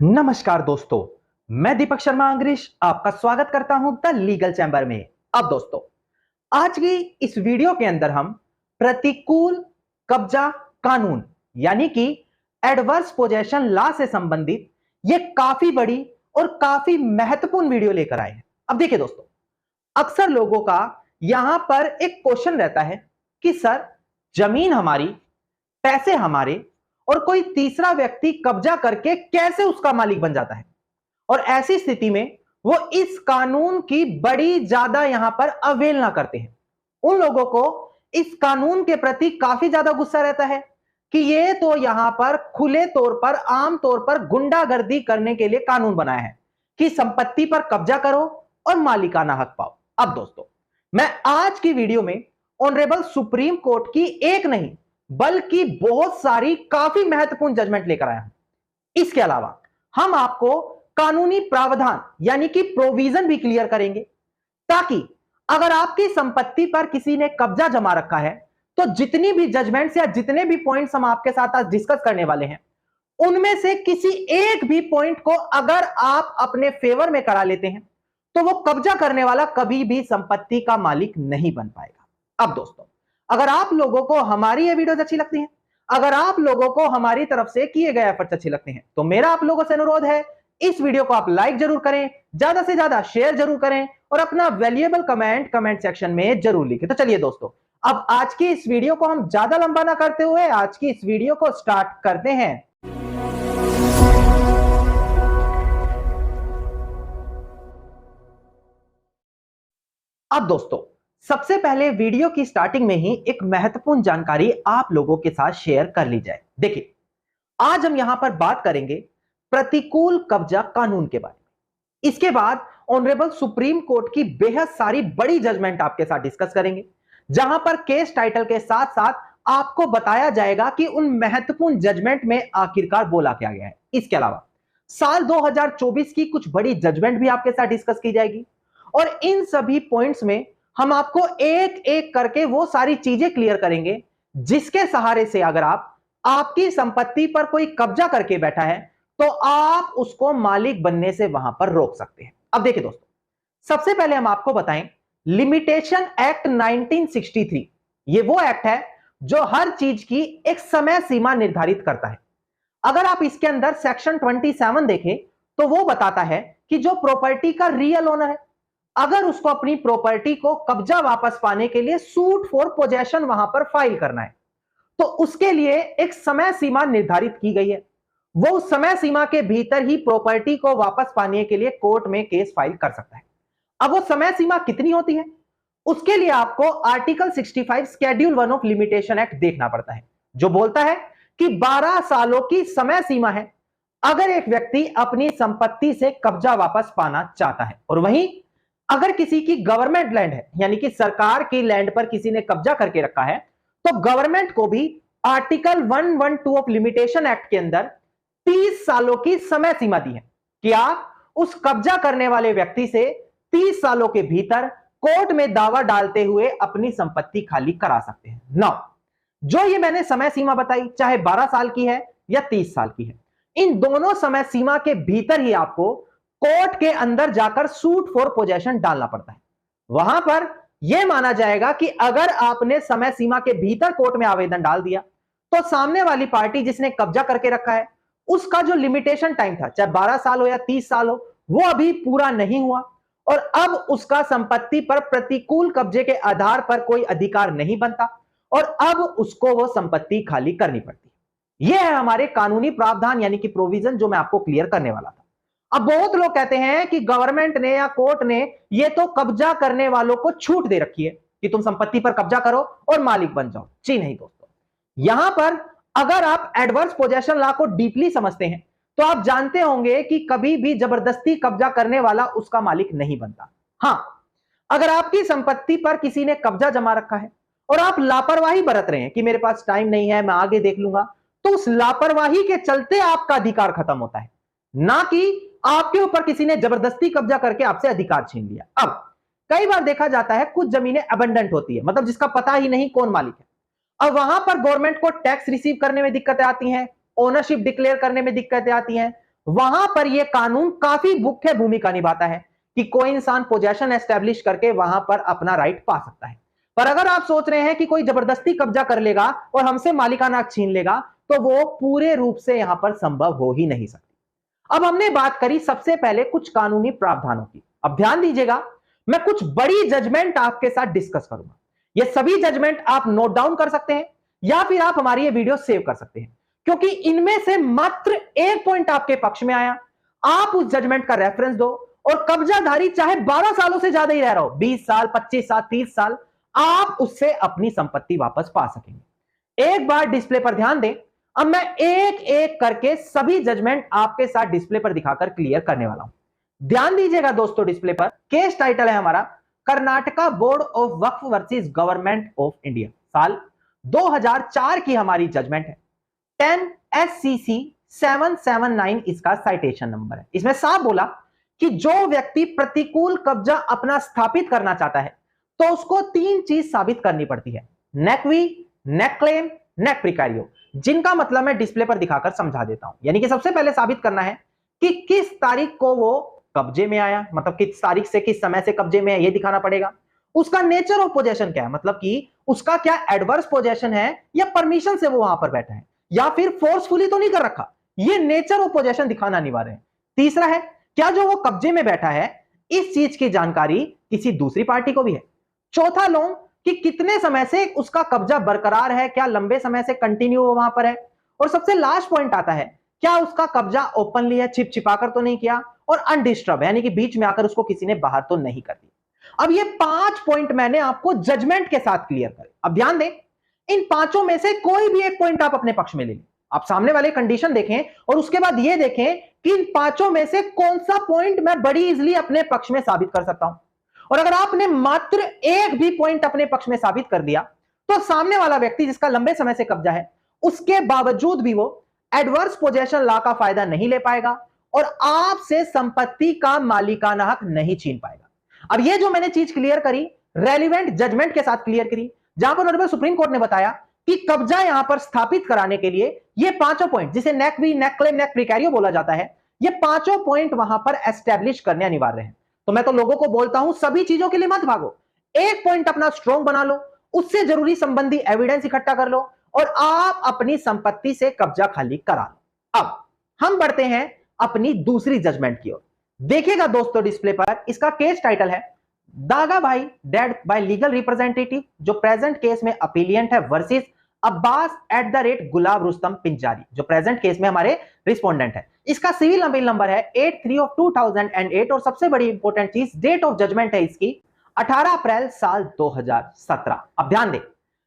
नमस्कार दोस्तों, मैं दीपक शर्मा अंग्रेश आपका स्वागत करता हूं द लीगल चैम्बर में। अब दोस्तों, आज की इस वीडियो के अंदर हम प्रतिकूल कब्जा कानून यानी कि एडवर्स पोजेशन लॉ से संबंधित ये काफी बड़ी और काफी महत्वपूर्ण वीडियो लेकर आए हैं। अब देखिए दोस्तों, अक्सर लोगों का यहां पर एक क्वेश्चन रहता है कि सर, जमीन हमारी, पैसे हमारे और कोई तीसरा व्यक्ति कब्जा करके कैसे उसका मालिक बन जाता है। और ऐसी स्थिति में वो इस कानून की बड़ी ज्यादा यहां पर अवहेलना करते हैं। उन लोगों को इस कानून के प्रति काफी ज्यादा गुस्सा रहता है कि ये तो यहां पर खुले तौर पर, आम तौर पर गुंडागर्दी करने के लिए कानून बनाया है कि संपत्ति पर कब्जा करो और मालिकाना हक पाओ। अब दोस्तों, मैं आज की वीडियो में ऑनरेबल सुप्रीम कोर्ट की एक नहीं बल्कि बहुत सारी काफी महत्वपूर्ण जजमेंट लेकर आया हूं। इसके अलावा हम आपको कानूनी प्रावधान यानी कि प्रोविजन भी क्लियर करेंगे, ताकि अगर आपकी संपत्ति पर किसी ने कब्जा जमा रखा है तो जितनी भी जजमेंट्स या जितने भी पॉइंट्स हम आपके साथ आज डिस्कस करने वाले हैं, उनमें से किसी एक भी पॉइंट को अगर आप अपने फेवर में करा लेते हैं तो वो कब्जा करने वाला कभी भी संपत्ति का मालिक नहीं बन पाएगा। अब दोस्तों, अगर आप लोगों को हमारी ये वीडियोस अच्छी लगती हैं, अगर आप लोगों को हमारी तरफ से किए गए एफर्ट्स अच्छे लगते हैं, तो मेरा आप लोगों से अनुरोध है, इस वीडियो को आप लाइक जरूर करें, ज्यादा से ज्यादा शेयर जरूर करें और अपना वैल्यूएबल कमेंट सेक्शन में जरूर लिखें। तो चलिए दोस्तों, अब आज की इस वीडियो को हम ज्यादा लंबा ना करते हुए आज की इस वीडियो को स्टार्ट करते हैं। अब दोस्तों, सबसे पहले वीडियो की स्टार्टिंग में ही एक महत्वपूर्ण जानकारी आप लोगों के साथ शेयर कर ली जाए। देखिए, आज हम यहां पर बात करेंगे प्रतिकूल कब्जा कानून के बारे में। इसके बाद ऑनरेबल सुप्रीम कोर्ट की बेहद सारी बड़ी जजमेंट आपके साथ डिस्कस करेंगे, जहां पर केस टाइटल के साथ साथ आपको बताया जाएगा कि उन महत्वपूर्ण जजमेंट में आखिरकार बोला क्या गया है। इसके अलावा साल 2024 की कुछ बड़ी जजमेंट भी आपके साथ डिस्कस की जाएगी और इन सभी पॉइंट्स में हम आपको एक एक करके वो सारी चीजें क्लियर करेंगे जिसके सहारे से अगर आपकी संपत्ति पर कोई कब्जा करके बैठा है तो आप उसको मालिक बनने से वहां पर रोक सकते हैं। अब देखिए दोस्तों, सबसे पहले हम आपको बताएं, लिमिटेशन एक्ट 1963 ये वो एक्ट है जो हर चीज की एक समय सीमा निर्धारित करता है। अगर आप इसके अंदर सेक्शन 27 देखें तो वो बताता है कि जो प्रॉपर्टी का रियल ओनर है, अगर उसको अपनी प्रॉपर्टी को कब्जा वापस पाने के लिए सूट फॉर पोजेशन वहां पर फाइल करना है तो उसके लिए एक समय सीमा निर्धारित की गई है। वो उस समय सीमा के भीतर ही प्रॉपर्टी को वापस पाने के लिए कोर्ट में केस फाइल कर सकता है। अब वो समय सीमा कितनी होती है, उसके लिए आपको article 65 schedule 1 of limitation act देखना पड़ता है, जो बोलता है कि 12 सालों की समय सीमा है अगर एक व्यक्ति अपनी संपत्ति से कब्जा वापस पाना चाहता है। और वहीं अगर किसी की गवर्नमेंट लैंड है, यानी कि सरकार की लैंड पर किसी ने कब्जा करके रखा है, तो गवर्नमेंट को भी आर्टिकल 112 ऑफ लिमिटेशन एक्ट के अंदर 30 सालों की समय सीमा दी है कि आप उस कब्जा करने वाले व्यक्ति से 30 सालों के भीतर कोर्ट में दावा डालते हुए अपनी संपत्ति खाली करा सकते हैं। नौ, जो ये मैंने समय सीमा बताई, चाहे 12 साल की है या 30 साल की है, इन दोनों समय सीमा के भीतर ही आपको कोर्ट के अंदर जाकर सूट फॉर पोजेशन डालना पड़ता है। वहां पर यह माना जाएगा कि अगर आपने समय सीमा के भीतर कोर्ट में आवेदन डाल दिया तो सामने वाली पार्टी जिसने कब्जा करके रखा है उसका जो लिमिटेशन टाइम था, चाहे 12 साल हो या 30 साल हो, वो अभी पूरा नहीं हुआ और अब उसका संपत्ति पर प्रतिकूल कब्जे के आधार पर कोई अधिकार नहीं बनता और अब उसको वो संपत्ति खाली करनी पड़ती है। यह है हमारे कानूनी प्रावधान यानी कि प्रोविजन जो मैं आपको क्लियर करने वाला था। अब बहुत लोग कहते हैं कि गवर्नमेंट ने या कोर्ट ने ये तो कब्जा करने वालों को छूट दे रखी है कि तुम संपत्ति पर कब्जा करो और मालिक बन जाओ। जी नहीं दोस्तों, यहां पर अगर आप एडवर्स पोजेशन लॉ को डीपली समझते हैं तो आप जानते होंगे कि कभी भी जबरदस्ती कब्जा करने वाला उसका मालिक नहीं बनता। हां, अगर आपकी संपत्ति पर किसी ने कब्जा जमा रखा है और आप लापरवाही बरत रहे हैं कि मेरे पास टाइम नहीं है, मैं आगे देख लूंगा, तो उस लापरवाही के चलते आपका अधिकार खत्म होता है, ना कि आपके ऊपर किसी ने जबरदस्ती कब्जा करके आपसे अधिकार छीन लिया। अब कई बार देखा जाता है कुछ जमीनें अबंडेंट होती है, मतलब जिसका पता ही नहीं कौन मालिक है। अब वहां पर गवर्नमेंट को टैक्स रिसीव करने में दिक्कतें आती हैं, ओनरशिप डिक्लेयर करने में दिक्कतें आती हैं, वहां पर यह कानून काफी मुख्य भूमिका निभाता है कि कोई इंसान पोजेशन एस्टेब्लिश करके वहां पर अपना राइट पा सकता है। पर अगर आप सोच रहे हैं कि कोई जबरदस्ती कब्जा कर लेगा और हमसे मालिकाना हक छीन लेगा, तो वो पूरे रूप से यहां पर संभव हो ही नहीं सकती। अब हमने बात करी सबसे पहले कुछ कानूनी प्रावधानों की। अब ध्यान दीजिएगा, मैं कुछ बड़ी जजमेंट आपके साथ डिस्कस करूंगा। ये सभी जजमेंट आप नोट डाउन कर सकते हैं या फिर आप हमारी ये वीडियो सेव कर सकते हैं, क्योंकि इनमें से मात्र एक पॉइंट आपके पक्ष में आया, आप उस जजमेंट का रेफरेंस दो और कब्जाधारी चाहे 12 सालों से ज्यादा ही रह रहा हो, 20 साल, 25 साल, 30 साल, आप उससे अपनी संपत्ति वापस पा सकेंगे। एक बार डिस्प्ले पर ध्यान दें। अब मैं एक एक करके सभी जजमेंट आपके साथ डिस्प्ले पर दिखाकर क्लियर करने वाला हूं। ध्यान दीजिएगा दोस्तों, डिस्प्ले पर केस टाइटल है हमारा Karnataka board of Waqf versus government of India, साल 2004 की हमारी जजमेंट है। 10 SCC 779 इसका साइटेशन नंबर है। इसमें साफ बोला कि जो व्यक्ति प्रतिकूल कब्जा अपना स्थापित करना चाहता है तो उसको तीन चीज साबित करनी पड़ती है, नेक वी, नेक क्लेम, नेक प्रिकारियो, जिनका मतलब मैं डिस्प्ले पर दिखाकर समझा देता हूं। यानी कि सबसे पहले साबित करना है कि किस तारीख को वो कब्जे में आया, मतलब किस तारीख से किस समय से कब्जे में है, ये दिखाना पड़ेगा। उसका नेचर ऑफ पोजेशन क्या है, मतलब कि उसका क्या एडवर्स पोजेशन है या परमिशन से वो वहां पर बैठा है या फिर फोर्सफुली तो नहीं कर रखा, ये नेचर ऑफ पोजेशन दिखाना अनिवार्य है। तीसरा है, क्या जो वो कब्जे में बैठा है इस चीज की जानकारी किसी दूसरी पार्टी को भी है। चौथा लो कि कितने समय से उसका कब्जा बरकरार है, क्या लंबे समय से कंटिन्यू वहां पर है। और सबसे लास्ट पॉइंट आता है, क्या उसका कब्जा ओपनली है, छिप छिपाकर तो नहीं किया, और अनडिस्टर्ब यानी कि बीच में आकर उसको किसी ने बाहर तो नहीं कर दिया। अब ये 5 पॉइंट मैंने आपको जजमेंट के साथ क्लियर करे। अब ध्यान दें, इन पांचों में से कोई भी एक पॉइंट आप अपने पक्ष में ले लें। आप सामने वाले कंडीशन देखें और उसके बाद ये देखें कि इन पांचों में से कौन सा पॉइंट मैं बड़ी इजीली अपने पक्ष में साबित कर सकता हूं। और अगर आपने मात्र एक भी पॉइंट अपने पक्ष में साबित कर दिया तो सामने वाला व्यक्ति जिसका लंबे समय से कब्जा है उसके बावजूद भी वो एडवर्स पोजेशन लॉ का फायदा नहीं ले पाएगा और आपसे संपत्ति का मालिकाना हक नहीं छीन पाएगा। अब ये जो मैंने चीज क्लियर करी, रेलिवेंट जजमेंट के साथ क्लियर करी, जहां पर ऑनरेबल सुप्रीम कोर्ट ने बताया कि कब्जा यहां पर स्थापित कराने के लिए ये पांचों पॉइंट, जिसे नेक वी, नेक क्लेम, नेक प्रिकैरियो बोला जाता है, ये पांचों पॉइंट वहां पर एस्टेब्लिश करने अनिवार्य है। तो मैं तो लोगों को बोलता हूं सभी चीजों के लिए मत भागो, एक पॉइंट अपना स्ट्रॉन्ग बना लो, उससे जरूरी संबंधी एविडेंस इकट्ठा कर लो और आप अपनी संपत्ति से कब्जा खाली करा लो। अब हम बढ़ते हैं अपनी दूसरी जजमेंट की ओर। देखिएगा दोस्तों, डिस्प्ले पर इसका केस टाइटल है Daga Bhai dead by legal representative, जो प्रेजेंट केस में अपीलियंट है, versus Abbas at the rate Gulab Rustam Pinjari, जो प्रेजेंट केस में हमारे रिस्पोंडेंट है। इसका सिविल अपील नंबर है 83 ऑफ 2008 और सबसे बड़ी इंपॉर्टेंट चीज, डेट ऑफ जजमेंट है इसकी 18 अप्रैल साल 2017। अब ध्यान दें,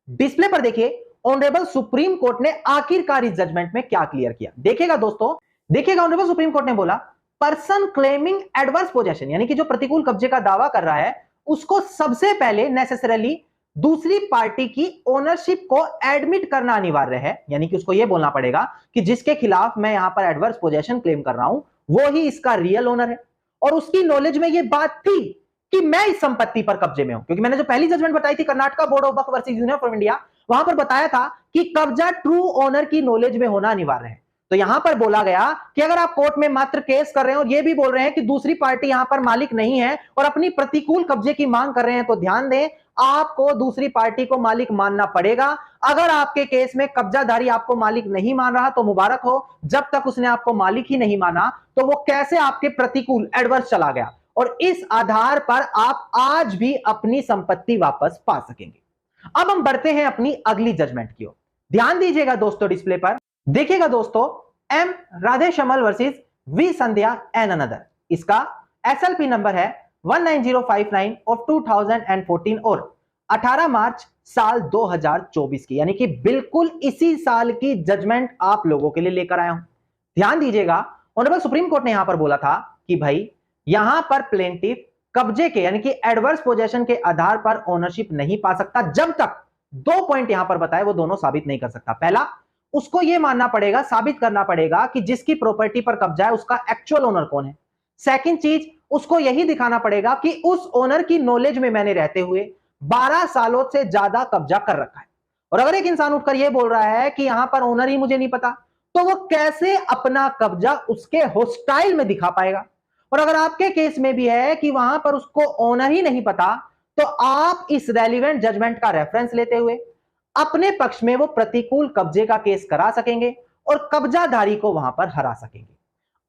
डिस्प्ले पर देखिए ऑनरेबल सुप्रीम कोर्ट ने आखिरकार इस जजमेंट में क्या क्लियर किया। देखिएगा दोस्तों, देखिएगा ऑनरेबल सुप्रीम कोर्ट ने बोला पर्सन क्लेमिंग एडवर्स पोजेशन, यानी कि जो प्रतिकूल कब्जे का दावा कर रहा है उसको सबसे पहले नेसेसरली दूसरी पार्टी की ओनरशिप को एडमिट करना अनिवार्य है। यानी कि उसको यह बोलना पड़ेगा कि जिसके खिलाफ मैं यहां पर एडवर्स पोजेशन क्लेम कर रहा हूं वो ही इसका रियल ओनर है और उसकी नॉलेज में यह बात थी कि मैं इस संपत्ति पर कब्जे में हूं। क्योंकि मैंने जो पहली जजमेंट बताई थी Karnataka board of Waqf versus union of India, वहां पर बताया था कि कब्जा ट्रू ओनर की नॉलेज में होना अनिवार्य है। तो यहां पर बोला गया कि अगर आप कोर्ट में मात्र केस कर रहे हैं और यह भी बोल रहे हैं कि दूसरी पार्टी यहां पर मालिक नहीं है और अपनी प्रतिकूल कब्जे की मांग कर रहे हैं, तो ध्यान दें आपको दूसरी पार्टी को मालिक मानना पड़ेगा। अगर आपके केस में कब्जाधारी आपको मालिक नहीं मान रहा तो मुबारक हो, जब तक उसने आपको मालिक ही नहीं माना तो वो कैसे आपके प्रतिकूल एडवर्स चला गया और इस आधार पर आप आज भी अपनी संपत्ति वापस पा सकेंगे। अब हम बढ़ते हैं अपनी अगली जजमेंट की ओर। ध्यान दीजिएगा दोस्तों, डिस्प्ले पर देखिएगा दोस्तों, M Radheshmal versus V Sandhya and another, इसका एसएलपी नंबर है 19059 ऑफ 2014 और 18 मार्च साल 2024 की, यानी कि बिल्कुल इसी साल की जजमेंट आप लोगों के लिए लेकर आया हूं। ध्यान दीजिएगा, ऑनरेबल सुप्रीम कोर्ट ने यहां पर बोला था कि भाई यहां पर प्लेंटिफ कब्जे के यानी कि एडवर्स पोजेशन के आधार पर ओनरशिप नहीं पा सकता जब तक दो पॉइंट यहां पर बताए वो दोनों साबित नहीं कर सकता। पहला, उसको यह मानना पड़ेगा, साबित करना पड़ेगा कि जिसकी प्रॉपर्टी पर कब्जा है उसका एक्चुअल ओनर कौन है। सेकंड चीज, उसको यही दिखाना पड़ेगा कि उस ओनर की नॉलेज में मैंने रहते हुए 12 सालों से ज्यादा कब्जा कर रखा है। और अगर एक इंसान उठकर यह बोल रहा है कि यहां पर ओनर ही मुझे नहीं पता, तो वो कैसे अपना कब्जा उसके होस्टाइल में दिखा पाएगा। और अगर आपके केस में भी है कि वहां पर उसको ओनर ही नहीं पता, तो आप इस रेलिवेंट जजमेंट का रेफरेंस लेते हुए अपने पक्ष में वो प्रतिकूल कब्जे का केस करा सकेंगे और कब्जाधारी को वहां पर हरा सकेंगे।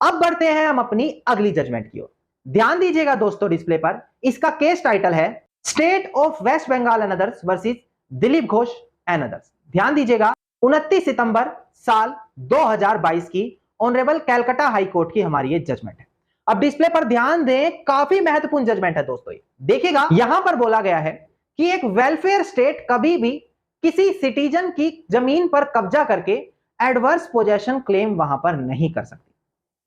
अब बढ़ते हैं हम अपनी अगली जजमेंट की ओर। ध्यान दीजिएगा दोस्तों डिस्प्ले पर, इसका केस टाइटल है state of West Bengal and others versus Dilip Ghosh and others. ध्यान दीजिएगा, 29 सितंबर साल 2022 की ऑनरेबल कैलकाटा हाई कोर्ट की हमारी ये जजमेंट है। अब डिस्प्ले पर ध्यान दें, काफी महत्वपूर्ण जजमेंट है दोस्तों। देखिएगा, यहां पर बोला गया है कि एक वेलफेयर स्टेट कभी भी किसी सिटीजन की जमीन पर कब्जा करके एडवर्स पोजेशन क्लेम वहां पर नहीं कर सकती।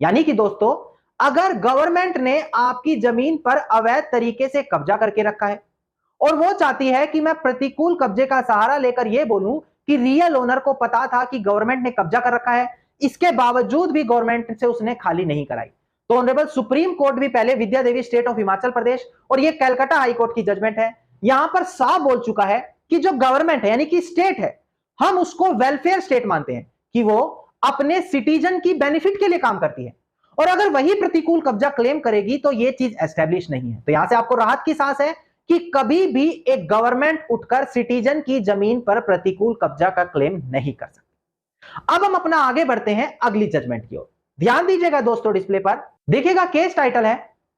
यानी कि दोस्तों, अगर गवर्नमेंट ने आपकी जमीन पर अवैध तरीके से कब्जा करके रखा है और वो चाहती है कि मैं प्रतिकूल कब्जे का सहारा लेकर यह बोलूं कि रियल ओनर को पता था कि गवर्नमेंट ने कब्जा कर रखा है, इसके बावजूद भी गवर्नमेंट से उसने खाली नहीं कराई, तो ऑनरेबल सुप्रीम कोर्ट भी पहले विद्या देवी स्टेट ऑफ हिमाचल प्रदेश और ये कलकत्ता हाई कोर्ट की जजमेंट है, यहां पर साफ बोल चुका है कि जो गवर्नमेंट है यानी कि स्टेट है, हम उसको वेलफेयर स्टेट मानते हैं कि वो अपने सिटीजन की बेनिफिट के लिए काम करती है, और अगर वही प्रतिकूल कब्जा क्लेम करेगी तो ये चीज एस्टेब्लिश नहीं है। तो यहां से आपको राहत की सांस है कि कभी भी एक गवर्नमेंट उठकर सिटीजन की जमीन पर प्रतिकूल कब्जा का क्लेम नहीं कर सकती। अब हम अपना आगे बढ़ते हैं अगली जजमेंट की ओर। ध्यान दीजिएगा दोस्तों डिस्प्ले पर, देखिएगा केस टाइटल है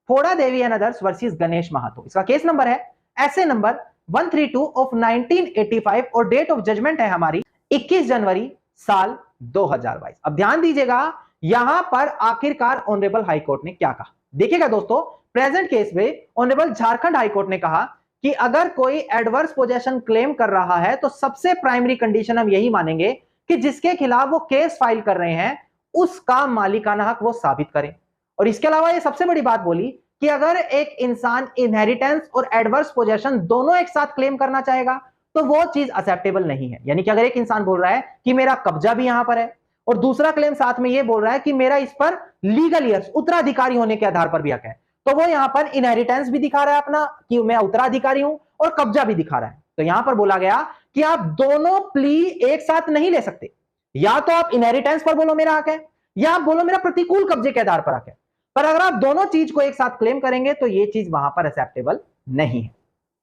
फोड़ा देवी एंड अदर्स वर्सेस गणेश महातो। इसका केस नंबर है एसए नंबर 132 ऑफ 1985 और डेट ऑफ जजमेंट है हमारी 21 जनवरी साल 2022। अब ध्यान दीजिएगा, यहां पर आखिरकार ऑनरेबल हाई कोर्ट ने क्या कहा। देखिएगा दोस्तों, प्रेजेंट केस में ऑनरेबल झारखंड हाई कोर्ट ने कहा कि अगर कोई एडवर्स पोजेशन क्लेम कर रहा है तो सबसे प्राइमरी कंडीशन हम यही मानेंगे कि जिसके खिलाफ वो केस फाइल कर रहे हैं उसका मालिकाना हक वो साबित करें। और इसके अलावा ये सबसे बड़ी बात बोली कि अगर एक इंसान इनहेरिटेंस और एडवर्स पोजेशन दोनों एक साथ क्लेम करना चाहेगा तो वो चीज एक्सेप्टेबल नहीं है। यानी कि अगर एक इंसान बोल रहा है कि मेरा कब्जा भी यहां पर है और दूसरा क्लेम साथ में ये बोल रहा है कि मेरा इस पर लीगल ईयर्स उत्तराधिकारी होने के आधार पर भी हक है, तो वो यहां पर इनहेरिटेंस भी दिखा रहा है अपना कि मैं उत्तराधिकारी हूं और कब्जा भी दिखा रहा है। तो यहां पर बोला गया कि आप दोनों प्ली एक साथ नहीं ले सकते, या तो आप इनहेरिटेंस पर बोलो मेरा हक है या आप बोलो मेरा प्रतिकूल कब्जे के आधार पर हक है, पर अगर आप दोनों चीज को एक साथ क्लेम करेंगे तो ये चीज वहां पर एक्सेप्टेबल नहीं है।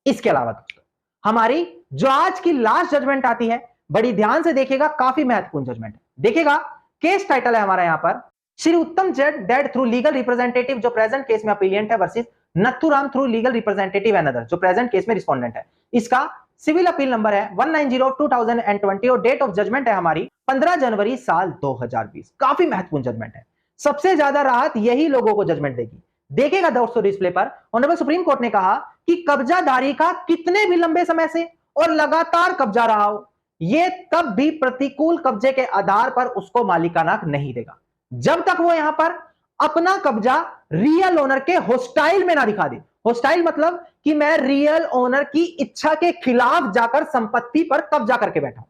इसके अलावा दोस्तों, हमारी जो आज की लास्ट जजमेंट आती है, बड़ी ध्यान से देखिएगा, काफी महत्वपूर्ण जजमेंट है। देखिएगा, केस टाइटल है हमारा यहां पर श्री उत्तम jet dead through legal representative, जो प्रेजेंट केस में अपीलिएंट है, versus Nathuram through legal representative and other, जो प्रेजेंट केस में रिस्पोंडेंट है। इसका सिविल अपील नंबर है 190/2020 और डेट ऑफ जजमेंट है हमारी 15 जनवरी साल 2020। काफी महत्वपूर्ण जजमेंट है, सबसे ज्यादा राहत यही लोगों को जजमेंट देगी। देखिएगा दोस्तों डिस्प्ले पर, ऑनरेबल सुप्रीम कोर्ट ने कहा कि कब्जाधारी का कितने भी लंबे समय से और लगातार कब्जा रहा हो, यह तब भी प्रतिकूल कब्जे के आधार पर उसको मालिकाना हक नहीं देगा जब तक वो यहां पर अपना कब्जा रियल ओनर के होस्टाइल में ना दिखा दे। होस्टाइल मतलब कि मैं रियल ओनर की इच्छा के खिलाफ जाकर संपत्ति पर कब्जा करके बैठा हूं।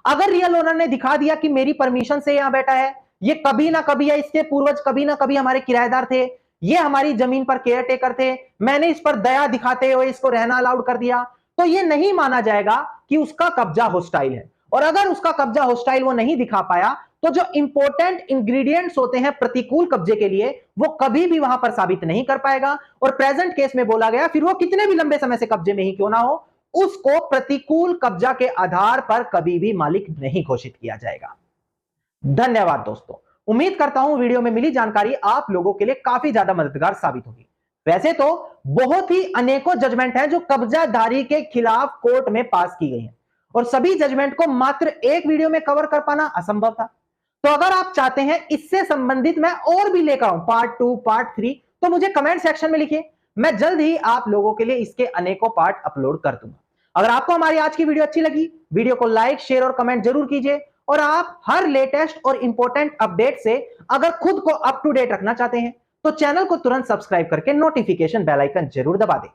अगर रियल ओनर ने दिखा दिया कि मेरी परमिशन से यहां बैठा है, ये कभी ना कभी या इसके पूर्वज कभी ना कभी हमारे किराएदार थे, ये हमारी जमीन पर केयर टेकर थे, मैंने इस पर दया दिखाते हुए इसको रहना अलाउड कर दिया, तो ये नहीं माना जाएगा कि उसका कब्जा होस्टाइल है। और अगर उसका कब्जा होस्टाइल वो नहीं दिखा पाया तो जो इंपॉर्टेंट इंग्रेडिएंट्स होते हैं प्रतिकूल कब्जे के लिए वो कभी भी वहां पर साबित नहीं कर पाएगा। और प्रेजेंट केस में बोला गया, फिर वो कितने भी लंबे समय से कब्जे में ही क्यों ना हो, उसको प्रतिकूल कब्जा के आधार पर कभी भी मालिक नहीं घोषित किया जाएगा। धन्यवाद दोस्तों, उम्मीद करता हूं वीडियो में मिली जानकारी आप लोगों के लिए काफी ज्यादा मददगार साबित होगी। वैसे तो बहुत ही अनेकों जजमेंट हैं जो कब्जाधारी के खिलाफ कोर्ट में पास की गई हैं और सभी जजमेंट को मात्र एक वीडियो में कवर कर पाना असंभव था। तो अगर आप चाहते हैं इससे संबंधित मैं और भी लेकर आऊं पार्ट 2, पार्ट 3, तो मुझे कमेंट सेक्शन में लिखिए, मैं जल्द ही आप लोगों के लिए इसके अनेकों पार्ट अपलोड कर दूंगा। अगर आपको हमारी आज की वीडियो अच्छी लगी, वीडियो को लाइक, शेयर और कमेंट जरूर कीजिए। और आप हर लेटेस्ट और इंपॉर्टेंट अपडेट से अगर खुद को अप टू डेट रखना चाहते हैं तो चैनल को तुरंत सब्सक्राइब करके नोटिफिकेशन बेल आइकन जरूर दबा दें।